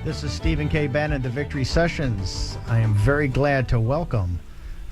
This is Stephen K. Bannon, the Victory Sessions. I am very glad to welcome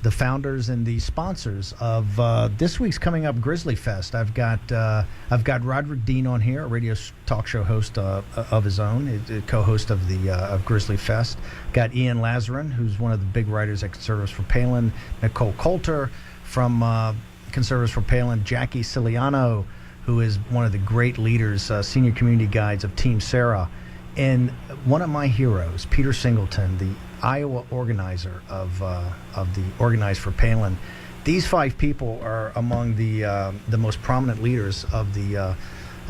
the founders and the sponsors of this week's coming up Grizzly Fest. I've got Roderic Dean on here, a radio talk show host of his own, co-host of the of Grizzly Fest. Got Ian Lazaran, who's one of the big writers at Conservatives for Palin. Nicole Coulter from Conservatives for Palin. Jackie Siciliano, who is one of the great leaders, senior community guides of Team Sarah. And one of my heroes, Peter Singleton, the Iowa organizer of the Organize for Palin. These five people are among the most prominent leaders of the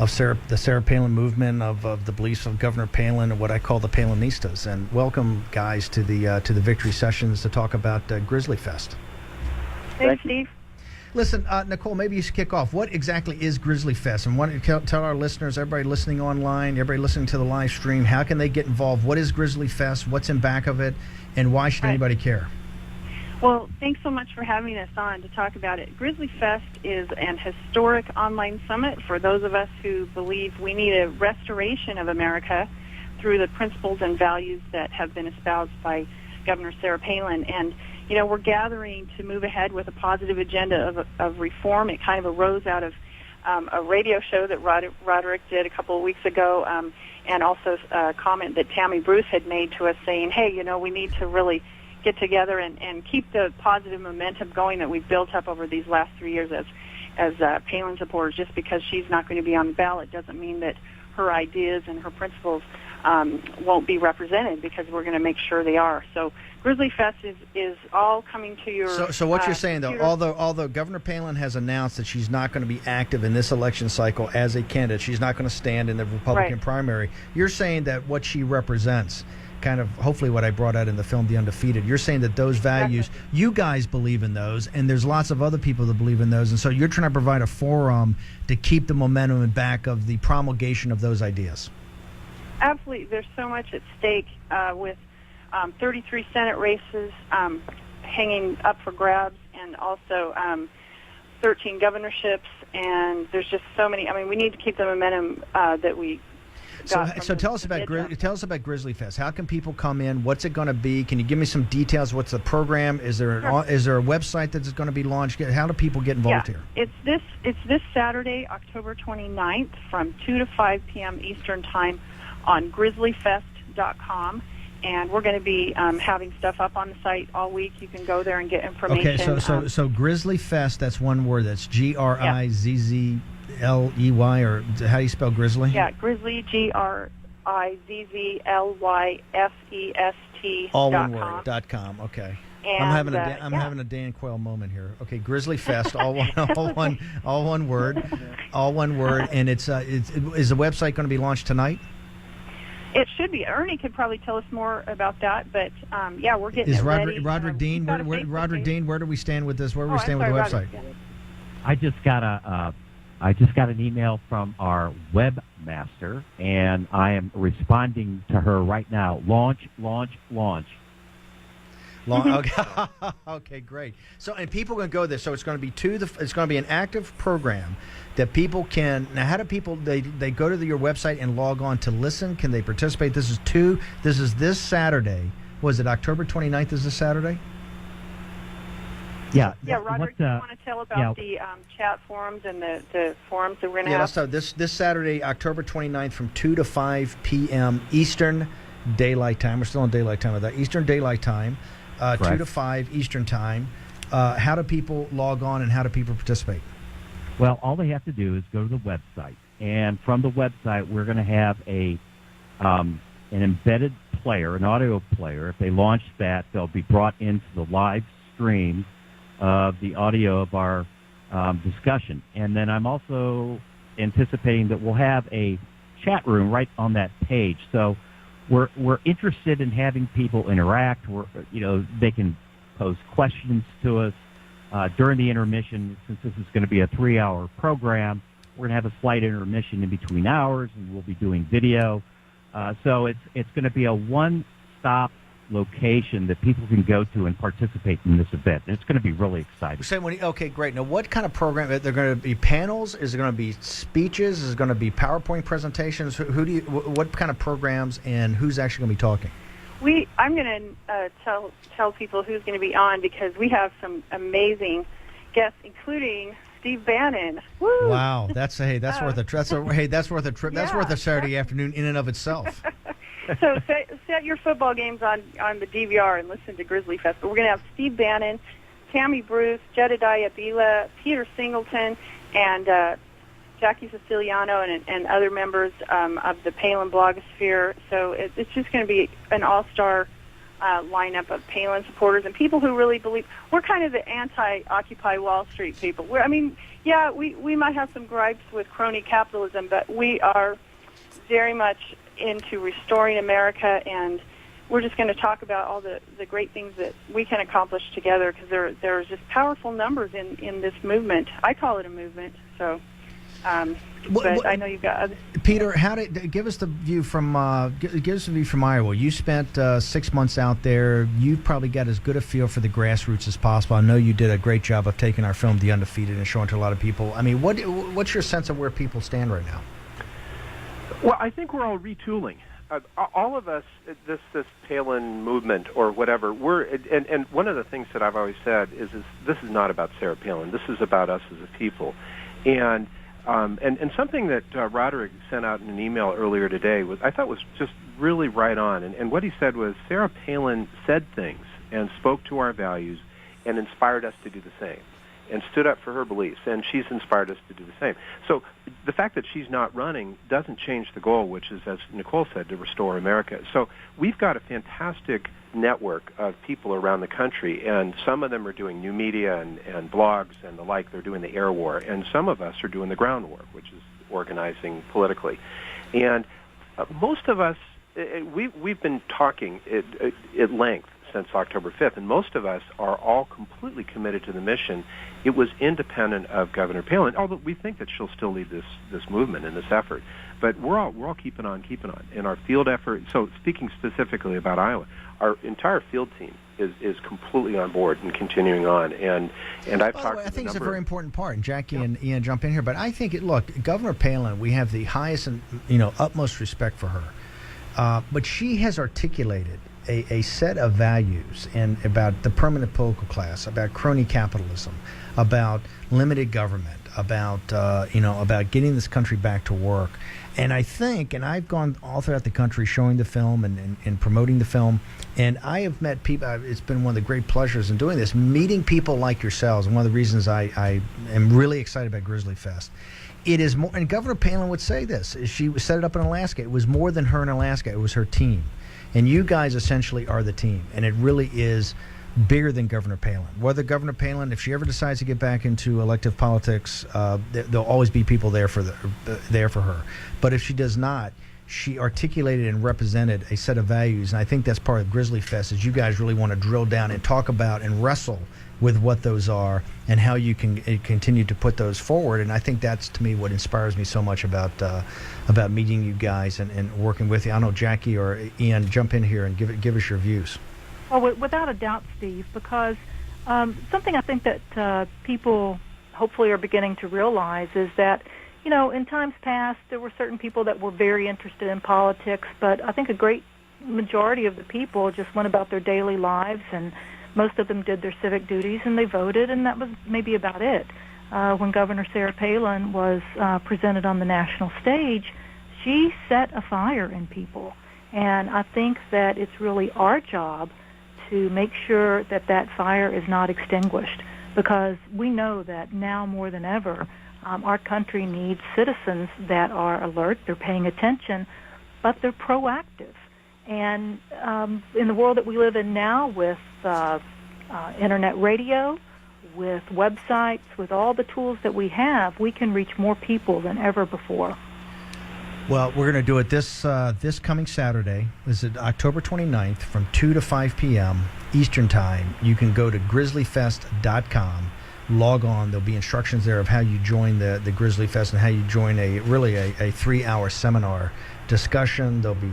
Sarah Palin movement, of the beliefs of Governor Palin, and what I call the Palinistas. And welcome, guys, to the Victory Sessions to talk about Grizzly Fest. Thanks, Steve. Listen, Nicole, maybe you should kick off. What exactly is Grizzly Fest? And want to tell our listeners, everybody listening online, everybody listening to the live stream, how can they get involved? What is Grizzly Fest? What's in back of it? And why should anybody care? Well, thanks so much for having us on to talk about it. Grizzly Fest is an historic online summit for those of us who believe we need a restoration of America through the principles and values that have been espoused by Governor Sarah Palin. And you know, we're gathering to move ahead with a positive agenda of reform. It kind of arose out of a radio show that Roderic did a couple of weeks ago, and also a comment that Tammy Bruce had made to us saying, hey, you know, we need to really get together and keep the positive momentum going that we've built up over these last 3 years as Palin supporters. Just because she's not going to be on the ballot doesn't mean that her ideas and her principles won't be represented, because we're going to make sure they are. So Grizzly Fest is all coming to your... So what you're saying, though, although Governor Palin has announced that she's not going to be active in this election cycle as a candidate, she's not going to stand in the Republican primary, you're saying that what she represents, kind of hopefully what I brought out in the film The Undefeated, you're saying that those values, you guys believe in those, and there's lots of other people that believe in those, and so you're trying to provide a forum to keep the momentum in back of the promulgation of those ideas. Absolutely. There's so much at stake with 33 Senate races hanging up for grabs, and also 13 governorships, and there's just so many. I mean, we need to keep the momentum that we got. So tell us about Grizzly Fest. How can people come in? What's it going to be? Can you give me some details? What's the program? Is there is there a website that's going to be launched? How do people get involved here? It's this Saturday, October 29th, from 2 to 5 p.m. Eastern Time on grizzlyfest.com. And we're going to be having stuff up on the site all week. You can go there and get information. Okay, so Grizzly Fest, that's one word. That's Grizzley, or how do you spell Grizzly? Yeah, Grizzly, GRIZZLYFEST. All one word, .com, okay. And, I'm having a Dan Quayle moment here. Okay, Grizzly Fest, all one word, and is the website going to be launched tonight? It should be. Ernie could probably tell us more about that, but we're getting it ready. Roderic Dean, Roderic Dean, where do we stand with this? Where do we stand with the website? I just got an email from our webmaster, and I am responding to her right now. Launch. Okay, great. So, and people are going to go there. So it's going to be it's going to be an active program that people can. Now, how do people they go to your website and log on to listen? Can they participate? This is this Saturday. Was it October 29th? Is this Saturday? Yeah. Yeah, Roderic, do you want to tell about the chat forums and the forums that we're going to have? So this Saturday, October 29th, from 2 to 5 p.m. Eastern Daylight Time. We're still on Daylight Time with that. Eastern Daylight Time. 2 to 5 Eastern Time. How do people log on and how do people participate? Well, all they have to do is go to the website, and from the website, we're going to have an embedded player, an audio player. If they launch that, they'll be brought into the live stream of the audio of our discussion. And then I'm also anticipating that we'll have a chat room right on that page. So we're interested in having people interact. They can pose questions to us during the intermission. Since this is going to be a 3-hour program, we're going to have a slight intermission in between hours, and we'll be doing video. So it's going to be a one-stop location that people can go to and participate in this event. And it's going to be really exciting. Okay, great. Now, what kind of program? Are there going to be panels? Is there going to be speeches? Is it going to be PowerPoint presentations? What kind of programs, and who's actually going to be talking? I'm going to tell people who's going to be on, because we have some amazing guests, including Steve Bannon. Woo! Wow, that's worth a trip. That's worth a Saturday afternoon in and of itself. So set your football games on the DVR and listen to Grizzly Fest. But we're going to have Steve Bannon, Tammy Bruce, Jedediah Bila, Peter Singleton, and Jackie Siciliano, and other members of the Palin blogosphere. So it's just going to be an all-star lineup of Palin supporters and people who really believe. We're kind of the anti-Occupy Wall Street people. We might have some gripes with crony capitalism, but we are very much into restoring America, and we're just going to talk about all the great things that we can accomplish together, because there are just powerful numbers in this movement. I call it a movement. So, but I know you've got others. Peter, give us the view from Iowa. You spent 6 months out there. You probably got as good a feel for the grassroots as possible. I know you did a great job of taking our film, The Undefeated, and showing it to a lot of people. I mean, what's your sense of where people stand right now? Well, I think we're all retooling. All of us, this Palin movement or whatever, and one of the things that I've always said is this is not about Sarah Palin. This is about us as a people. And something that Roderic sent out in an email earlier today I thought was just really right on. And what he said was, Sarah Palin said things and spoke to our values and inspired us to do the same, and stood up for her beliefs, and she's inspired us to do the same. So the fact that she's not running doesn't change the goal, which is, as Nicole said, to restore America. So we've got a fantastic network of people around the country, and some of them are doing new media and blogs and the like. They're doing the air war, and some of us are doing the ground war, which is organizing politically. And most of us, we've been talking at length since October 5th, and most of us are all completely committed to the mission. It was independent of Governor Palin, although we think that she'll still lead this movement and this effort. But we're all keeping on. And our field effort, so speaking specifically about Iowa, our entire field team is completely on board and continuing on. And I've talked. I think it's a very important part. And Jackie and Ian jump in here, but I think look, Governor Palin, we have the highest and utmost respect for her, but she has articulated a set of values and about the permanent political class, about crony capitalism, about limited government, about getting this country back to work. And I think, and I've gone all throughout the country showing the film and promoting the film, and I have met people. It's been one of the great pleasures in doing this, meeting people like yourselves. And one of the reasons I am really excited about Grizzly Fest. It is more, and Governor Palin would say this. She set it up in Alaska. It was more than her in Alaska. It was her team. And you guys essentially are the team, and it really is bigger than Governor Palin. Whether Governor Palin, if she ever decides to get back into elective politics, there'll always be people there for her. But if she does not, she articulated and represented a set of values, and I think that's part of Grizzly Fest, is you guys really want to drill down and talk about and wrestle with what those are and how you can continue to put those forward. And I think that's, to me, what inspires me so much about meeting you guys and working with you. I don't know, Jackie or Ian, jump in here and give us your views. Well, without a doubt, Steve, because something I think that people hopefully are beginning to realize is that, in times past, there were certain people that were very interested in politics, but I think a great majority of the people just went about their daily lives, and most of them did their civic duties, and they voted, and that was maybe about it. When Governor Sarah Palin was presented on the national stage, she set a fire in people, and I think that it's really our job to make sure that that fire is not extinguished, because we know that now more than ever, our country needs citizens that are alert, they're paying attention, but they're proactive. And in the world that we live in now with internet radio, with websites, with all the tools that we have, we can reach more people than ever before. Well, we're going to do it this coming Saturday. This is October 29th from 2 to 5 p.m. Eastern Time. You can go to grizzlyfest.com. log on. There'll be instructions there of how you join the Grizzly Fest and how you join a 3-hour seminar discussion. There'll be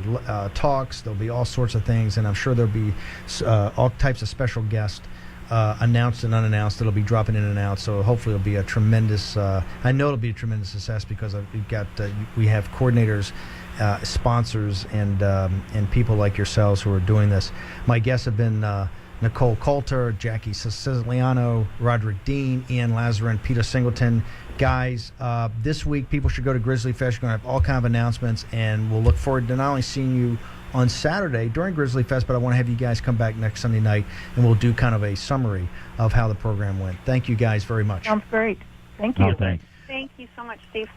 talks. There'll be all sorts of things, and I'm sure there'll be all types of special guests, announced and unannounced, that'll be dropping in and out. So hopefully it'll be a tremendous. I know it'll be a tremendous success because we have coordinators, sponsors, and people like yourselves who are doing this. My guests have been Nicole Coulter, Jackie Siciliano, Roderic Dean, Ian Lazaran, Peter Singleton. Guys, this week people should go to Grizzly Fest. You're going to have all kinds of announcements, and we'll look forward to not only seeing you on Saturday during Grizzly Fest, but I want to have you guys come back next Sunday night, and we'll do kind of a summary of how the program went. Thank you guys very much. Sounds great. Thank you. Oh, thanks. Thank you so much, Steve.